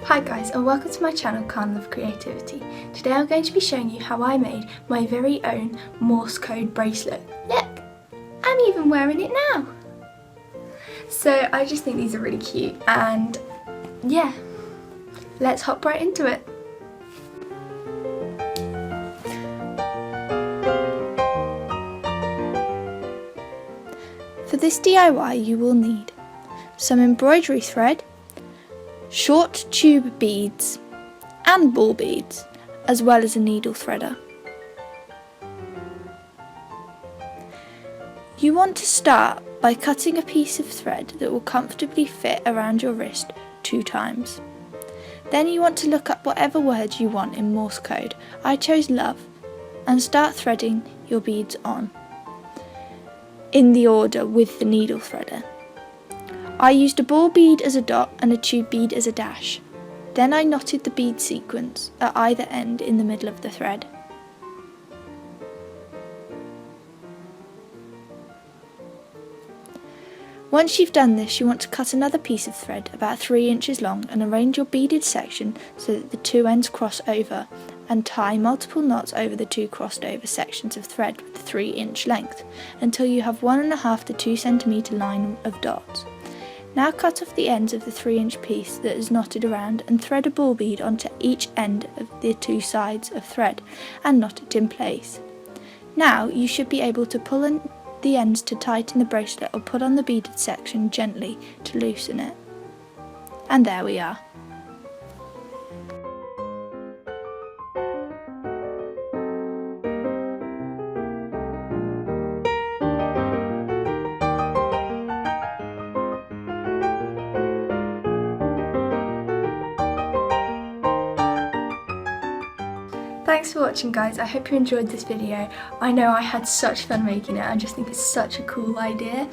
Hi guys, and welcome to my channel Carnival of Creativity. Today I'm going to be showing you how I made my very own Morse code bracelet. Look, I'm even wearing it now. So I just think these are really cute, and yeah, let's hop right into it. For this DIY you will need some embroidery thread, short tube beads and ball beads, as well as a needle threader. You want to start by cutting a piece of thread that will comfortably fit around your wrist 2 times. Then you want to look up whatever word you want in Morse code. I chose love, and start threading your beads on in the order with the needle threader. I used a ball bead as a dot and a tube bead as a dash. Then I knotted the bead sequence at either end in the middle of the thread. Once you've done this, you want to cut another piece of thread about 3 inches long and arrange your beaded section so that the 2 ends cross over, and tie multiple knots over the 2 crossed over sections of thread with the 3-inch length until you have 1.5 to 2 centimetre line of dots. Now cut off the ends of the 3-inch piece that is knotted around and thread a ball bead onto each end of the 2 sides of thread and knot it in place. Now you should be able to pull in the ends to tighten the bracelet or pull on the beaded section gently to loosen it. And there we are. Thanks for watching guys, I hope you enjoyed this video. I know I had such fun making it, I just think it's such a cool idea.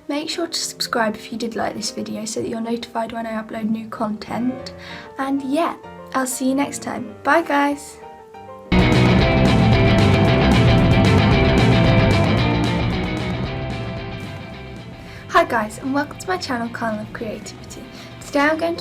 Make sure to subscribe if you did like this video so that you're notified when I upload new content. And yeah, I'll see you next time. Bye guys! Hi guys, and welcome to my channel Carnival of Creativity. Today I'm going to